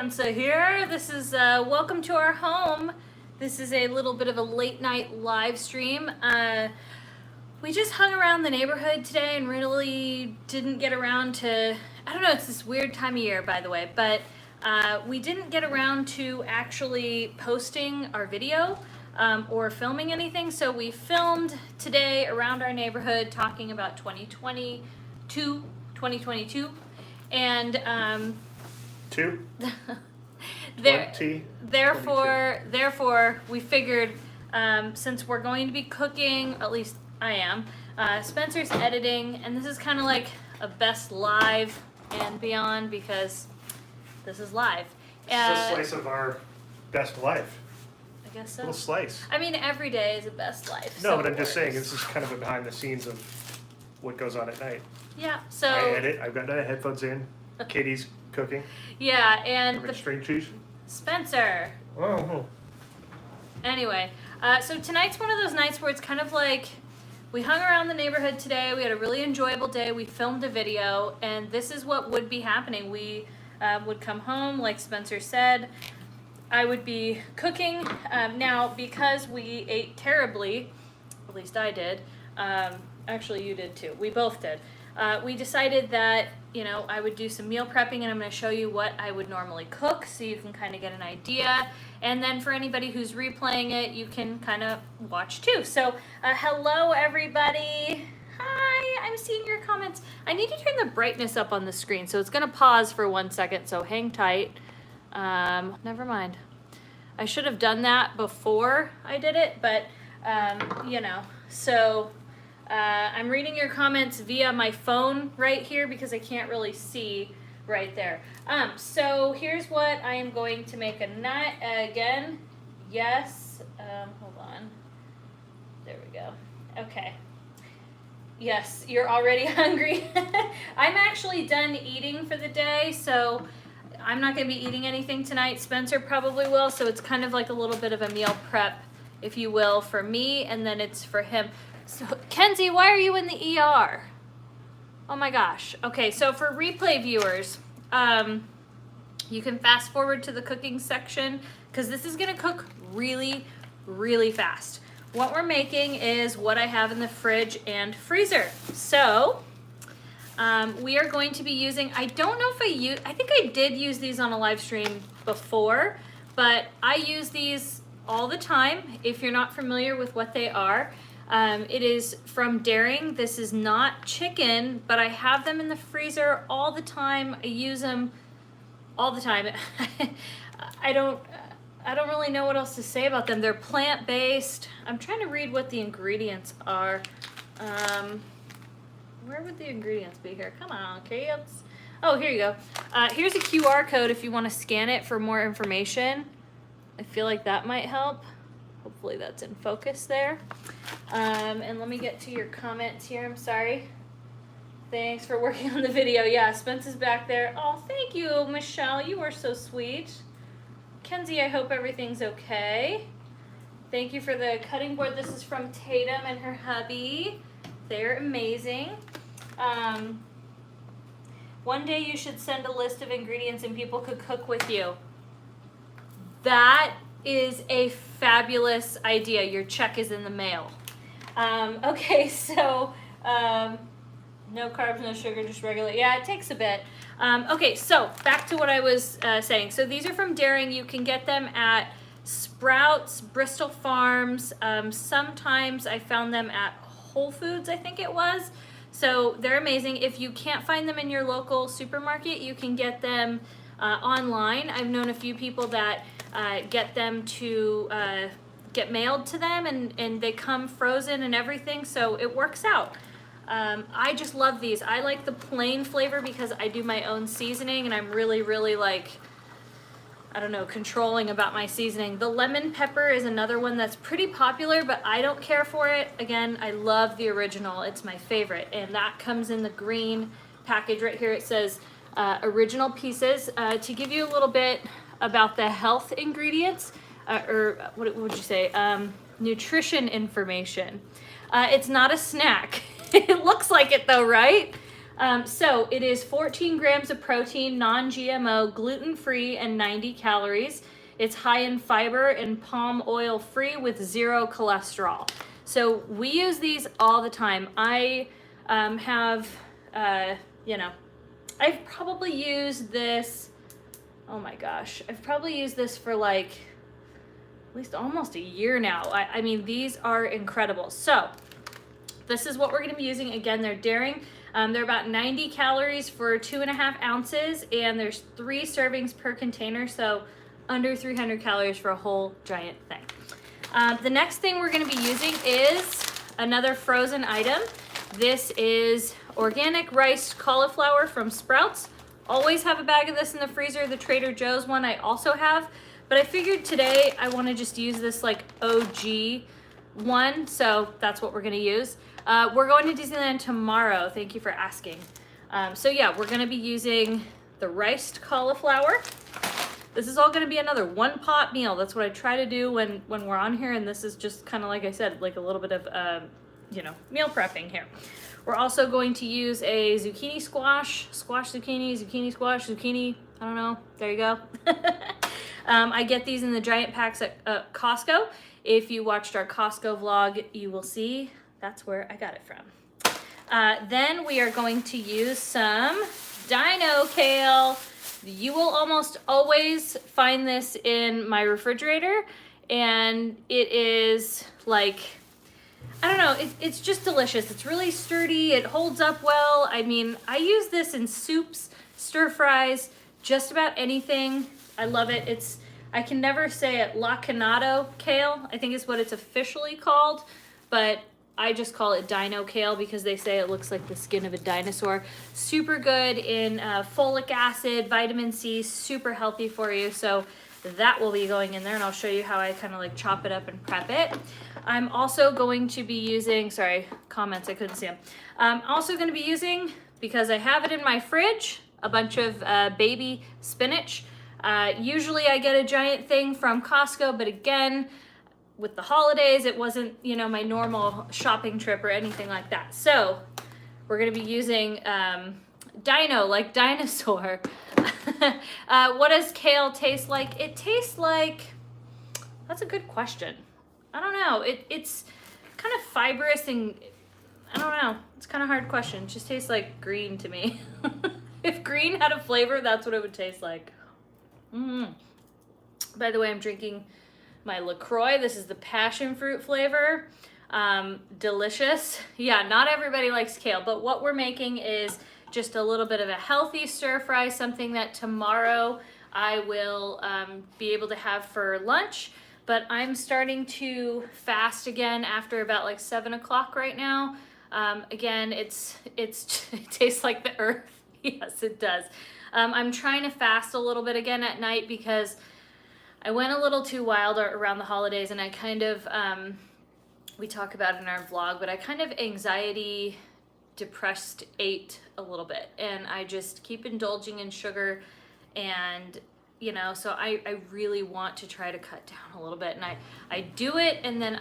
Confianza here. This is welcome to our home. This is a little bit of a late night live stream. We just hung around the neighborhood today and really didn't get around to, I don't know, it's this weird time of year, by the way, but we didn't get around to actually posting our video or filming anything. So we filmed today around our neighborhood talking about 2022, and therefore we figured, since we're going to be cooking, at least I am, Spencer's editing, and this is kind of like a best live and beyond because this is live. It's a slice of our best life. I guess so. A little slice. I mean, every day is a best life. No, but I'm just saying, this is kind of a behind the scenes of what goes on at night. Yeah, so I edit, I've got headphones in, Katie's cooking. Yeah, and the string cheese. Spencer. Oh. Anyway, so tonight's one of those nights where it's kind of like, we hung around the neighborhood today, we had a really enjoyable day, we filmed a video, and this is what would be happening. We would come home, like Spencer said, I would be cooking. Now, because we ate terribly, at least I did, actually you did too, we both did, we decided that, you know, I would do some meal prepping, and I'm going to show you what I would normally cook so you can kind of get an idea. And then for anybody who's replaying it, you can kind of watch too. So hello everybody. Hi, I'm seeing your comments. I need to turn the brightness up on the screen, so it's going to pause for 1 second, so hang tight. Never mind. I should have done that before I did it, but you know, so I'm reading your comments via my phone right here because I can't really see right there. So here's what I am going to make a nut again. Yes. Hold on. There we go. Okay. Yes, you're already hungry. I'm actually done eating for the day, so I'm not going to be eating anything tonight. Spencer probably will, so it's kind of like a little bit of a meal prep, if you will, for me, and then it's for him. So, Kenzie, why are you in the ER? Oh my gosh. Okay, so for replay viewers, you can fast forward to the cooking section because this is going to cook really, really fast. What we're making is what I have in the fridge and freezer. So we are going to be using, I don't know if I think I did use these on a live stream before, but I use these all the time if you're not familiar with what they are. It is from Daring. This is not chicken, but I have them in the freezer all the time. I use them all the time. I don't really know what else to say about them. They're plant-based. I'm trying to read what the ingredients are. Where would the ingredients be here? Come on, kids. Oh, here you go. Here's a QR code if you want to scan it for more information. I feel like that might help. Hopefully that's in focus there. And let me get to your comments here. I'm sorry. Thanks for working on the video. Yeah, Spence is back there. Oh, thank you, Michelle. You are so sweet. Kenzie, I hope everything's okay. Thank you for the cutting board. This is from Tatum and her hubby. They're amazing. One day you should send a list of ingredients and people could cook with you. That is a fabulous idea. Your check is in the mail. Okay, so no carbs, no sugar, just regular. Yeah, it takes a bit. Okay, so back to what I was saying. So these are from Daring. You can get them at Sprouts, Bristol Farms. Sometimes I found them at Whole Foods, I think it was. So they're amazing. If you can't find them in your local supermarket, you can get them online. I've known a few people that get them to get mailed to them, and they come frozen and everything, so it works out. I just love these. I like the plain flavor because I do my own seasoning, and I'm really, really like, I don't know, controlling about my seasoning. The lemon pepper is another one that's pretty popular, but I don't care for it. Again, I love the original. It's my favorite, and that comes in the green package right here. It says original pieces. To give you a little bit about the health ingredients, or what would you say, nutrition information. It's not a snack. It looks like it though, right? So it is 14 grams of protein, non-GMO, gluten-free, and 90 calories. It's high in fiber and palm oil free with 0 cholesterol. So we use these all the time. I have, you know, I've probably used this, oh my gosh, I've probably used this for like at least almost a year now. I mean, these are incredible. So this is what we're gonna be using. Again, they're daring. They're about 90 calories for 2.5 ounces, and there's 3 servings per container, so under 300 calories for a whole giant thing. The next thing we're gonna be using is another frozen item. This is organic riced cauliflower from Sprouts. Always have a bag of this in the freezer. The Trader Joe's one I also have, but I figured today I wanna just use this like OG one, so that's what we're gonna use. We're going to Disneyland tomorrow. Thank you for asking. So yeah, we're gonna be using the riced cauliflower. This is all gonna be another 1-pot meal. That's what I try to do when we're on here, and this is just kind of, like I said, like a little bit of, you know, meal prepping here. We're also going to use a zucchini squash, zucchini squash, zucchini, I don't know, there you go. I get these in the giant packs at Costco. If you watched our Costco vlog, you will see that's where I got it from. Then we are going to use some Dino Kale. You will almost always find this in my refrigerator, and it is like, I don't know, it's just delicious. It's really sturdy, it holds up well. I mean, I use this in soups, stir fries, just about anything. I love it. I can never say it, lacinato kale, I think is what it's officially called, but I just call it Dino Kale because they say it looks like the skin of a dinosaur. Super good in folic acid, vitamin C, super healthy for you. So that will be going in there, and I'll show you how I kind of like chop it up and prep it. I'm also going to be using, sorry, comments, I couldn't see them. I'm also going to be using, because I have it in my fridge, a bunch of baby spinach. Usually I get a giant thing from Costco, but again, with the holidays, it wasn't, you know, my normal shopping trip or anything like that. So we're gonna be using Dino, like dinosaur. What does kale taste like? It tastes like, that's a good question. I don't know. It's kind of fibrous and, I don't know. It's kind of a hard question. It just tastes like green to me. If green had a flavor, that's what it would taste like. By the way, I'm drinking my LaCroix. This is the passion fruit flavor. Delicious. Yeah, not everybody likes kale, but what we're making is just a little bit of a healthy stir fry, something that tomorrow I will be able to have for lunch. But I'm starting to fast again after about like 7 o'clock right now. Again, it tastes like the earth. Yes, it does. I'm trying to fast a little bit again at night because I went a little too wild around the holidays, and I kind of, we talk about it in our vlog, but I kind of anxiety depressed ate a little bit, and I just keep indulging in sugar, and you know, so I really want to try to cut down a little bit, and I do it, and then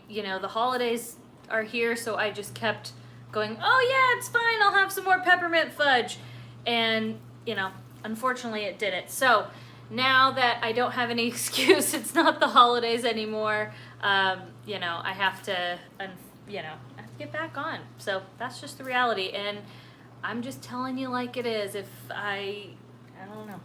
you know, the holidays are here, so I just kept going, oh yeah, it's fine, I'll have some more peppermint fudge, and you know, unfortunately it didn't. So now that I don't have any excuse, it's not the holidays anymore, you know, I have to, you know, I have to get back on. So that's just the reality, and I'm just telling you like it is. If I don't know.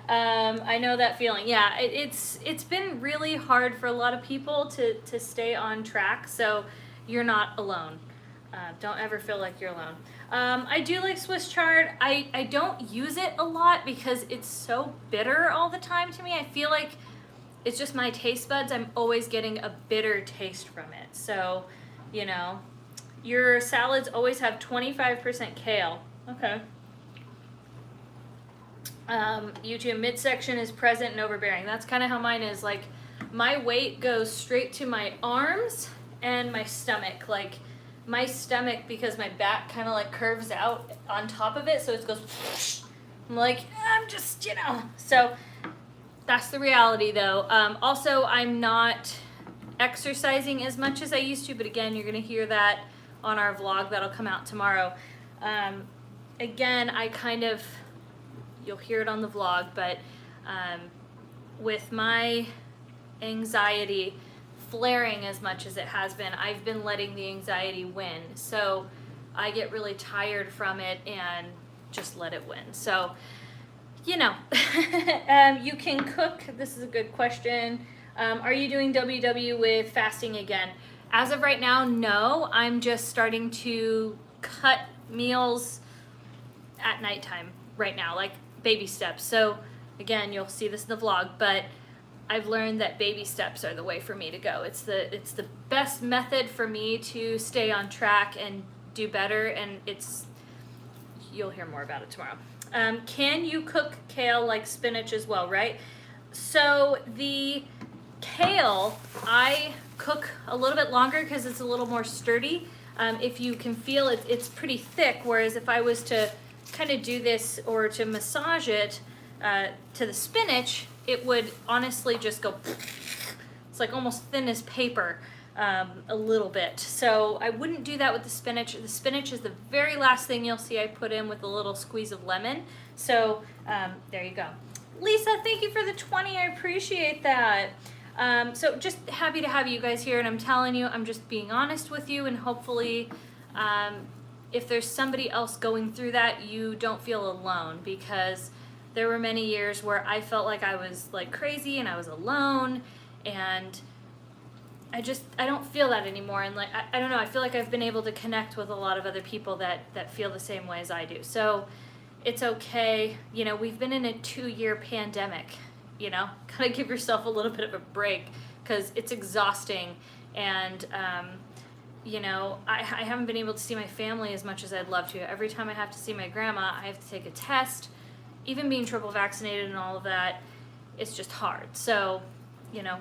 I know that feeling. Yeah, it's been really hard for a lot of people to stay on track, so you're not alone. Don't ever feel like you're alone. I do like Swiss chard. I don't use it a lot because it's so bitter all the time to me. I feel like it's just my taste buds. I'm always getting a bitter taste from it. So, you know, your salads always have 25% kale. Okay. YouTube midsection is present and overbearing. That's kind of how mine is. Like, my weight goes straight to my arms and my stomach. Like, my stomach, because my back kind of like curves out on top of it, so it goes whoosh. I'm like, I'm just, you know. So that's the reality, though. Also, I'm not exercising as much as I used to, but again, you're gonna hear that on our vlog that'll come out tomorrow. Again, you'll hear it on the vlog, but with my anxiety flaring as much as it has been, I've been letting the anxiety win. So I get really tired from it and just let it win. So, you can cook. This is a good question. Are you doing WW with fasting again? As of right now, no. I'm just starting to cut meals at nighttime right now, like baby steps. So again, you'll see this in the vlog, but I've learned that baby steps are the way for me to go. It's the best method for me to stay on track and do better, and you'll hear more about it tomorrow. Can you cook kale like spinach as well, right? So the kale, I cook a little bit longer because it's a little more sturdy. If you can feel it, it's pretty thick, whereas if I was to kind of do this or to massage it to the spinach, it would honestly just go, it's like almost thin as paper a little bit. So I wouldn't do that with the spinach. The spinach is the very last thing you'll see I put in with a little squeeze of lemon. So there you go. Lisa, thank you for the 20. I appreciate that. So just happy to have you guys here, and I'm telling you, I'm just being honest with you, and hopefully if there's somebody else going through that, you don't feel alone, because there were many years where I felt like I was like crazy and I was alone, and I don't feel that anymore. And like, I don't know, I feel like I've been able to connect with a lot of other people that feel the same way as I do. So it's okay. We've been in a 2-year pandemic, kind of give yourself a little bit of a break, because it's exhausting. And, I haven't been able to see my family as much as I'd love to. Every time I have to see my grandma, I have to take a test. Even being triple vaccinated and all of that, it's just hard. So,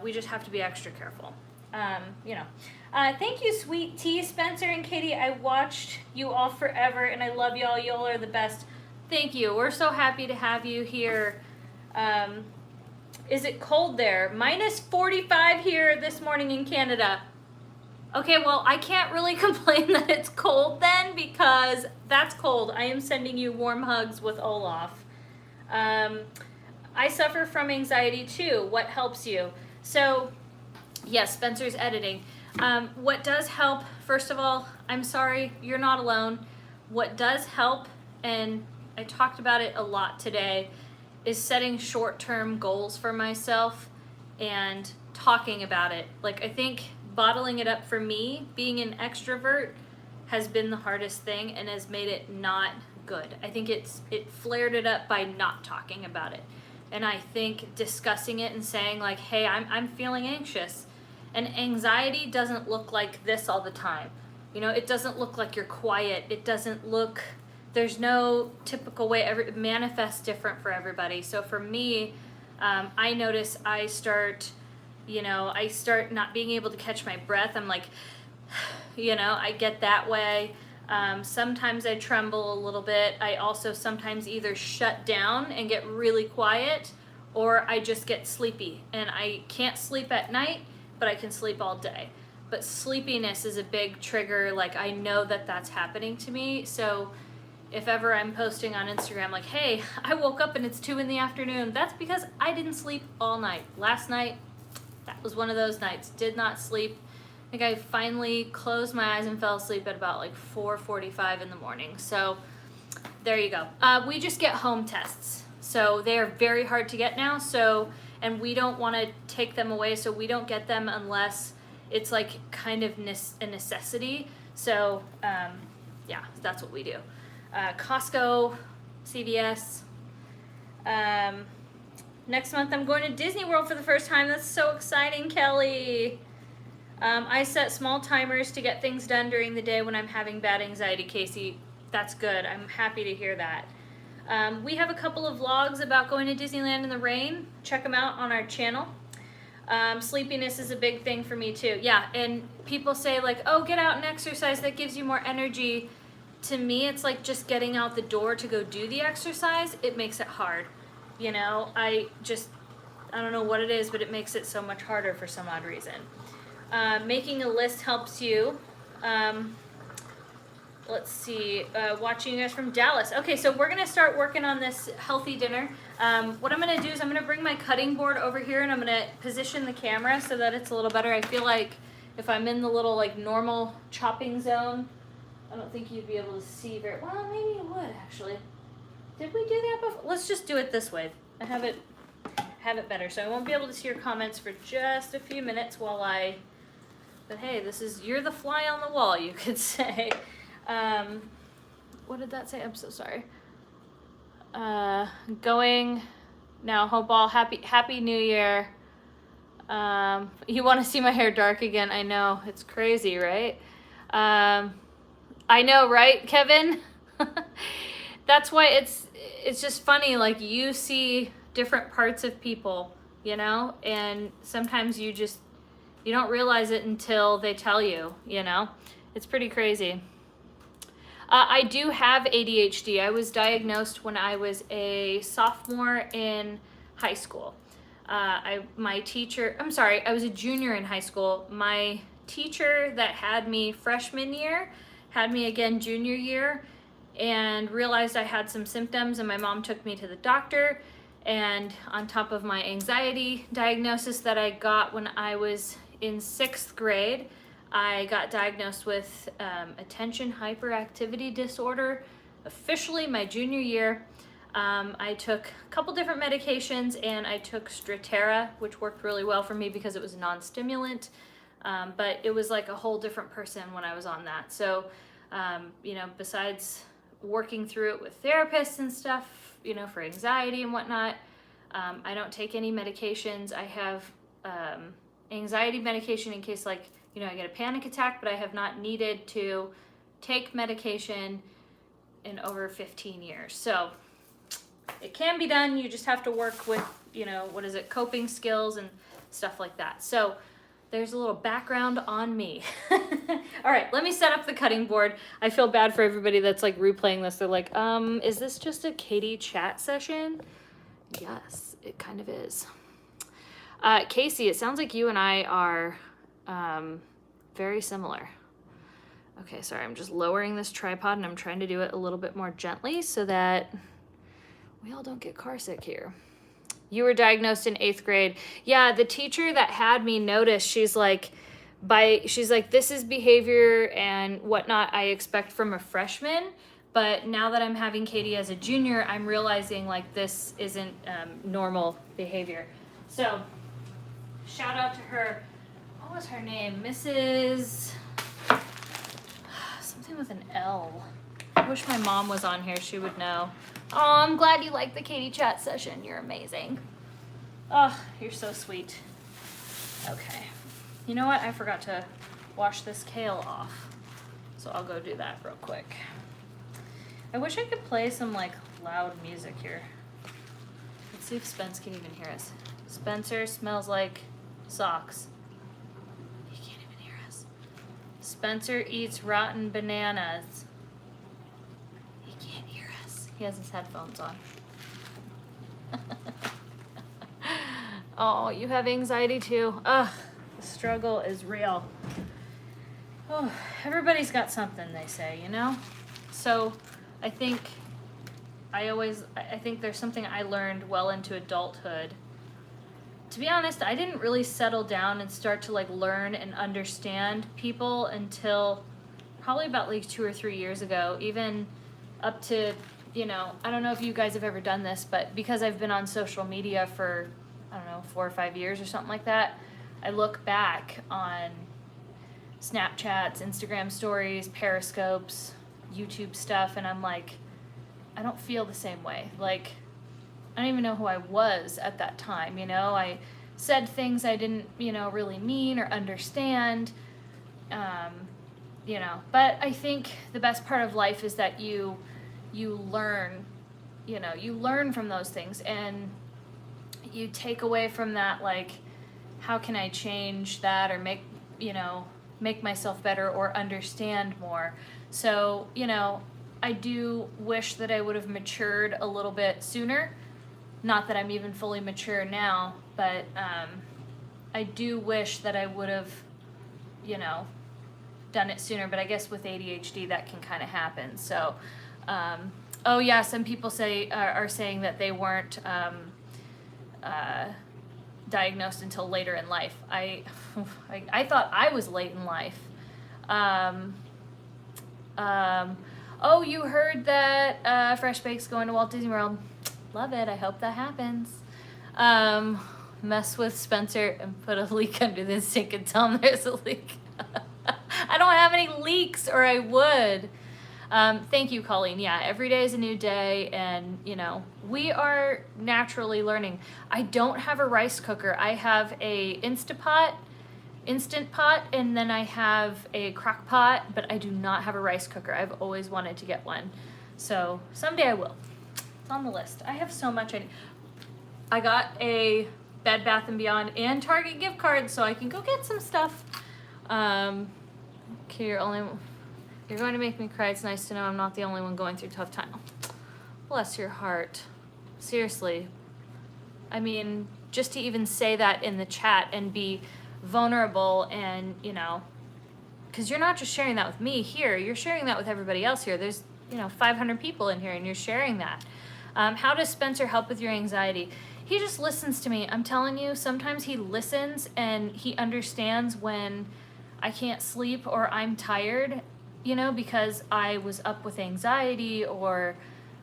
we just have to be extra careful. Thank you, Sweet Tea, Spencer and Katie. I watched you all forever, and I love y'all. Y'all are the best. Thank you. We're so happy to have you here. Is it cold there? Minus 45 here this morning in Canada. Okay, well, I can't really complain that it's cold then, because that's cold. I am sending you warm hugs with Olaf. I suffer from anxiety too. What helps you? So, yes, Spencer's editing. What does help, first of all, I'm sorry, you're not alone. What does help, and I talked about it a lot today, is setting short-term goals for myself and talking about it. Like, I think bottling it up for me, being an extrovert, has been the hardest thing and has made it not good. I think it flared it up by not talking about it. And I think discussing it and saying like, hey, I'm feeling anxious. And anxiety doesn't look like this all the time. It doesn't look like you're quiet. It doesn't look, there's no typical way. It manifests different for everybody. So for me, I notice I start not being able to catch my breath. I'm like, I get that way. Sometimes I tremble a little bit. I also sometimes either shut down and get really quiet, or I just get sleepy. And I can't sleep at night, but I can sleep all day. But sleepiness is a big trigger. Like, I know that that's happening to me. So if ever I'm posting on Instagram like, hey, I woke up and it's 2 p.m, that's because I didn't sleep all night. Last night, that was one of those nights. Did not sleep. I think I finally closed my eyes and fell asleep at about like 4:45 in the morning. So there you go. We just get home tests. So they are very hard to get now. And we don't want to take them away. So we don't get them unless it's like kind of a necessity. So yeah, that's what we do. Costco, CVS. Next month I'm going to Disney World for the first time. That's so exciting, Kelly. I set small timers to get things done during the day when I'm having bad anxiety, Casey. That's good. I'm happy to hear that. We have a couple of vlogs about going to Disneyland in the rain. Check them out on our channel. Sleepiness is a big thing for me too. Yeah, and people say like, oh, get out and exercise. That gives you more energy. To me, it's like just getting out the door to go do the exercise. It makes it hard. I don't know what it is, but it makes it so much harder for some odd reason. Making a list helps you. let's see, watching you guys from Dallas. Okay, so we're gonna start working on this healthy dinner. What I'm gonna do is I'm gonna bring my cutting board over here and I'm gonna position the camera so that it's a little better. I feel like if I'm in the little like normal chopping zone, I don't think you'd be able to see very well. Maybe you would actually. Did we do that before? Let's just do it this way. I have it better, so I won't be able to see your comments for just a few minutes while I. But hey, you're the fly on the wall, you could say. What did that say? I'm so sorry. Going now, Hope all happy New Year. You want to see my hair dark again? I know, it's crazy, right? I know, right, Kevin? That's why it's just funny, like you see different parts of people, you know, and sometimes you don't realize it until they tell you, you know. It's pretty crazy. I do have ADHD. I was diagnosed when I was a sophomore in high school. I was a junior in high school. My teacher that had me freshman year had me again junior year and realized I had some symptoms, and my mom took me to the doctor. And on top of my anxiety diagnosis that I got when I was in 6th grade, I got diagnosed with attention hyperactivity disorder officially my junior year. I took a couple different medications, and I took Strattera, which worked really well for me because it was a non-stimulant, but it was like a whole different person when I was on that. So, you know, besides working through it with therapists and stuff, you know, for anxiety and whatnot, I don't take any medications. I have anxiety medication in case, like, you know, I get a panic attack, but I have not needed to take medication in over 15 years. So it can be done. You just have to work with, you know, coping skills and stuff like that. So there's a little background on me. All right, let me set up the cutting board. I feel bad for everybody that's like replaying this. They're like, is this just a Katie chat session? Yes, it kind of is. Casey, it sounds like you and I are very similar. Okay, sorry, I'm just lowering this tripod and I'm trying to do it a little bit more gently so that we all don't get car sick here. You were diagnosed in 8th grade. Yeah, the teacher that had me notice, she's like, this is behavior and whatnot I expect from a freshman. But now that I'm having Katie as a junior, I'm realizing like this isn't normal behavior. So shout out to her. What was her name? Mrs. something with an L. I wish my mom was on here. She would know. Oh, I'm glad you liked the Katie chat session. You're amazing. Oh, you're so sweet. Okay. You know what? I forgot to wash this kale off. So I'll go do that real quick. I wish I could play some like loud music here. Let's see if Spence can even hear us. Spencer smells like socks. He can't even hear us. Spencer eats rotten bananas. He can't hear us. He has his headphones on. Oh, you have anxiety too. Ugh, the struggle is real. Oh, everybody's got something, they say, you know? So I think there's something I learned well into adulthood. To be honest, I didn't really settle down and start to like learn and understand people until probably about like 2 or 3 years ago, even up to, you know, I don't know if you guys have ever done this, but because I've been on social media for, I don't know, 4 or 5 years or something like that, I look back on Snapchats, Instagram stories, Periscopes, YouTube stuff, and I'm like, I don't feel the same way. Like, I don't even know who I was at that time, you know? I said things I didn't, you know, really mean or understand, you know. But I think the best part of life is that you learn, you know, you learn from those things, and you take away from that, like, how can I change that or make myself better or understand more. So, you know, I do wish that I would have matured a little bit sooner. Not that I'm even fully mature now, but I do wish that I would have, you know, done it sooner, but I guess with ADHD that can kind of happen. So, oh yeah, some people are saying that they weren't diagnosed until later in life. I thought I was late in life. Oh, you heard that Fresh Bake's going to Walt Disney World. Love it. I hope that happens. Mess with Spencer and put a leak under the sink and tell him there's a leak. I don't have any leaks, or I would. Thank you, Colleen. Yeah, every day is a new day, and you know, we are naturally learning. I don't have a rice cooker. I have a instant pot, and then I have a crock pot, but I do not have a rice cooker. I've always wanted to get one. So someday I will. It's on the list. I have so much. I got a Bed Bath & Beyond and Target gift card, so I can go get some stuff. Okay, you're going to make me cry. It's nice to know I'm not the only one going through a tough time. Bless your heart. Seriously. I mean, just to even say that in the chat and be vulnerable and, you know, because you're not just sharing that with me here, you're sharing that with everybody else here. There's, you know, 500 people in here and you're sharing that. How does Spencer help with your anxiety? He just listens to me. I'm telling you, sometimes he listens and he understands when I can't sleep or I'm tired, you know, because I was up with anxiety or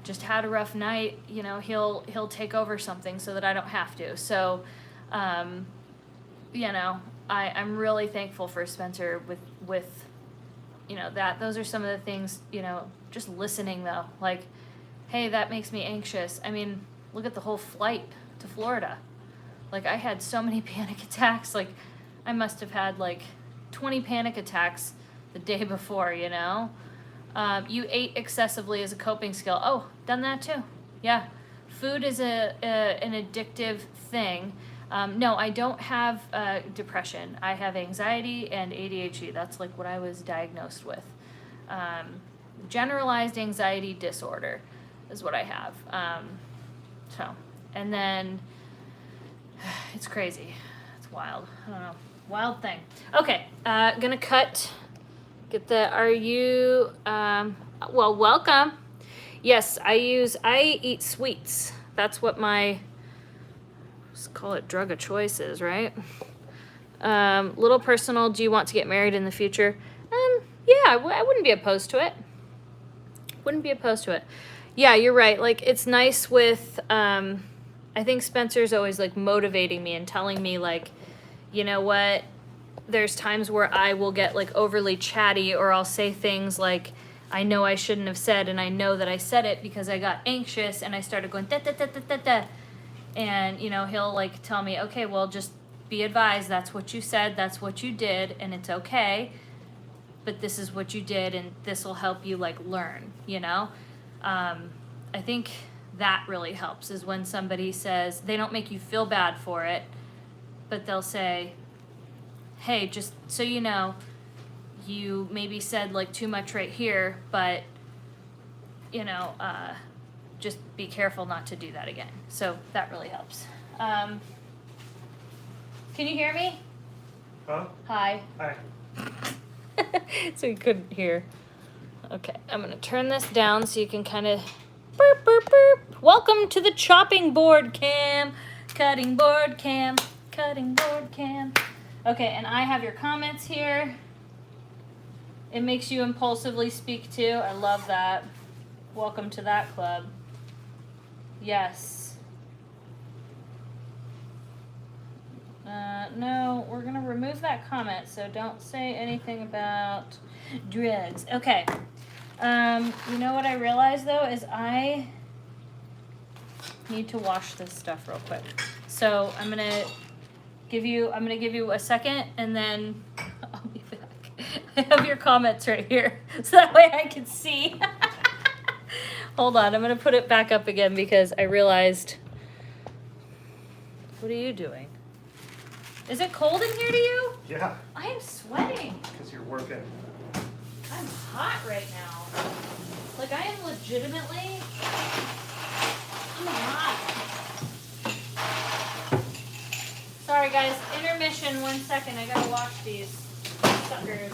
just had a rough night. You know, he'll take over something so that I don't have to. So, you know, I'm really thankful for Spencer with you know, that. Those are some of the things, you know, just listening though. Like, hey, that makes me anxious. I mean, look at the whole flight to Florida. Like, I had so many panic attacks. Like, I must have had like 20 panic attacks the day before, you know. You ate excessively as a coping skill. Oh, done that too. Yeah. Food is an addictive thing. No, I don't have depression. I have anxiety and ADHD. That's like what I was diagnosed with. Generalized anxiety disorder is what I have. So, and then it's crazy. It's wild. I don't know. Wild thing. Okay, gonna cut. Get the, are you, well, welcome. Yes, I eat sweets. That's what my, let's call it drug of choice is, right? Little personal, do you want to get married in the future? Yeah, I wouldn't be opposed to it. Wouldn't be opposed to it. Yeah, you're right. Like, it's nice with, I think Spencer's always, like, motivating me and telling me, like, you know what? There's times where I will get, like, overly chatty, or I'll say things like, I know I shouldn't have said, and I know that I said it because I got anxious, and I started going, da-da-da-da-da-da. And, you know, he'll, like, tell me, okay, well, just be advised, that's what you said, that's what you did, and it's okay, but this is what you did, and this will help you, like, learn, you know? I think that really helps, is when somebody says, they don't make you feel bad for it, but they'll say, hey, just so you know, you maybe said, like, too much right here, but, you know, just be careful not to do that again. So that really helps. Can you hear me? Huh? Hi. Hi. So you couldn't hear. Okay, I'm gonna turn this down so you can kind of burp, burp, burp. Welcome to the chopping board cam. Cutting board cam. Cutting board cam. Okay, and I have your comments here. It makes you impulsively speak too. I love that. Welcome to that club. Yes. No, we're gonna remove that comment, so don't say anything about drugs. Okay. You know what I realized though is I need to wash this stuff real quick. So I'm gonna give you a second, and then I'll be back. I have your comments right here, so that way I can see. Hold on, I'm gonna put it back up again because I realized. What are you doing? Is it cold in here to you? Yeah, I am sweating. because you're working. I'm hot right now. Like, I am legitimately. I'm hot. Sorry guys, intermission, 1 second. I gotta wash these suckers.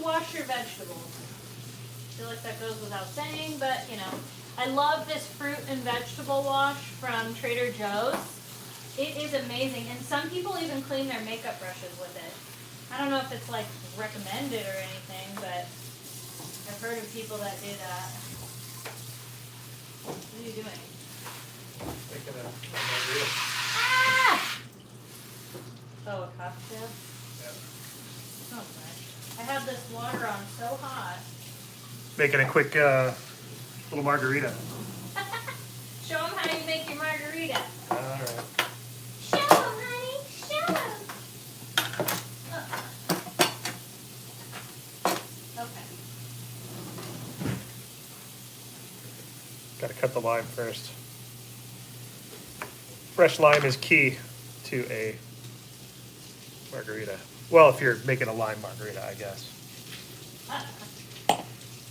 wash your vegetables. I feel like that goes without saying, but you know. I love this fruit and vegetable wash from Trader Joe's. It is amazing, and some people even clean their makeup brushes with it. I don't know if it's like recommended or anything, but I've heard of people that do that. What are you doing? Making a margarita. Ah! Oh, a cocktail? Yeah. Oh, nice. I have this water on so hot. Making a quick little margarita. Show them how you make your margarita. All right. Show them, honey. Show them. Okay. Got to cut the lime first. Fresh lime is key to a margarita. Well, if you're making a lime margarita, I guess.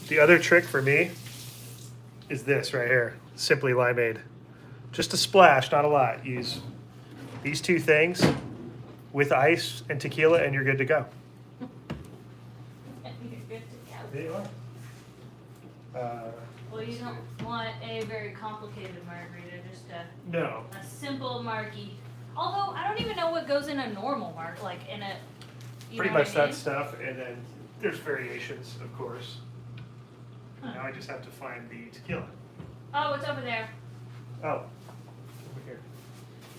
The other trick for me is this right here, Simply Limeade. Just a splash, not a lot. Use these two things with ice and tequila and you're good to go. You're good to go. There you are. Well, you don't want a very complicated margarita, just No. a simple margie. Although, I don't even know what goes in a normal like in a, you Pretty know much what I mean? that stuff, and then there's variations, of course. Huh. Now I just have to find the tequila. Oh, it's over there. Oh, over here.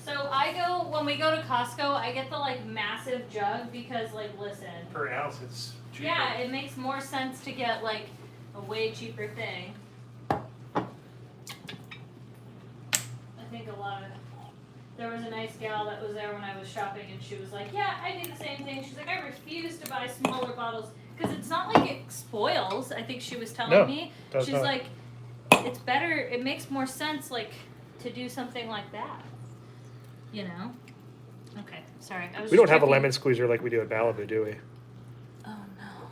So I go, when we go to Costco, I get the like massive jug because like, listen. Per ounce, it's cheaper. Yeah, it makes more sense to get like a way cheaper thing. I think a lot of, there was a nice gal that was there when I was shopping and she was like, yeah, I do the same thing. She's like, I refuse to buy smaller bottles because it's not like it spoils. I think she was telling me. does She's not. like, it's better, it makes more sense like to do something like that. You know? Okay, sorry. I was We don't just have a checking. lemon squeezer like we do at Malibu, do we? Oh no.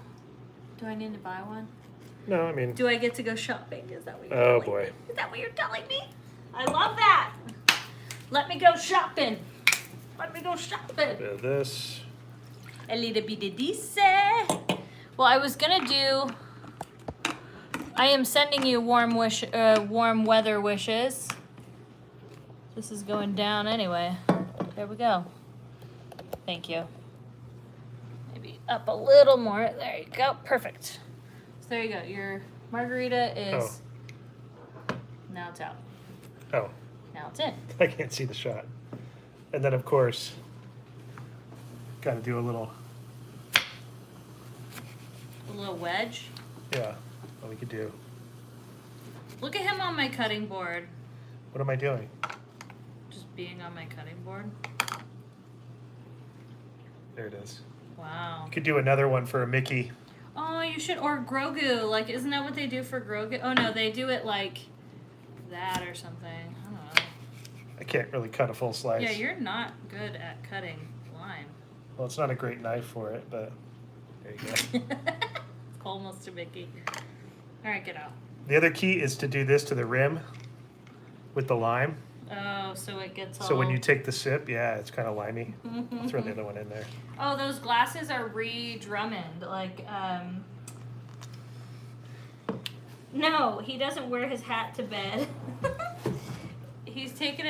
Do I need to buy one? No, I mean, Do I get to go shopping? Is that what you're oh telling boy. me? Is that what you're telling me? I love that. Let me go shopping. Let me go shopping. A bit of this. A little bit of this. Well, I was gonna do. I am sending you warm weather wishes. This is going down anyway. There we go. Thank you. Maybe up a little more. There you go. Perfect. So there you go. Your margarita is. Now it's out. Oh, Now it's in. I can't see the shot. And then, of course, got to do a little, A little wedge. yeah, what we could do. Look at him on my cutting board. What am I doing? Just being on my cutting board. There it is. Wow. Could do another one for a Mickey. Oh, you should, or Grogu. Like, isn't that what they do for Grogu? Oh no, they do it like that or something. I don't know. I can't really cut a full slice. Yeah, you're not good at cutting lime. Well, it's not a great knife for it, but there you go. It's almost a Mickey. All right, get out. The other key is to do this to the rim with the lime. Oh, so it gets all. So when you take the sip, yeah, it's kind of limey. I'll throw the other one in there. Oh, those glasses are re-Drummond. Like, no, he doesn't wear his hat to bed. He's taken it.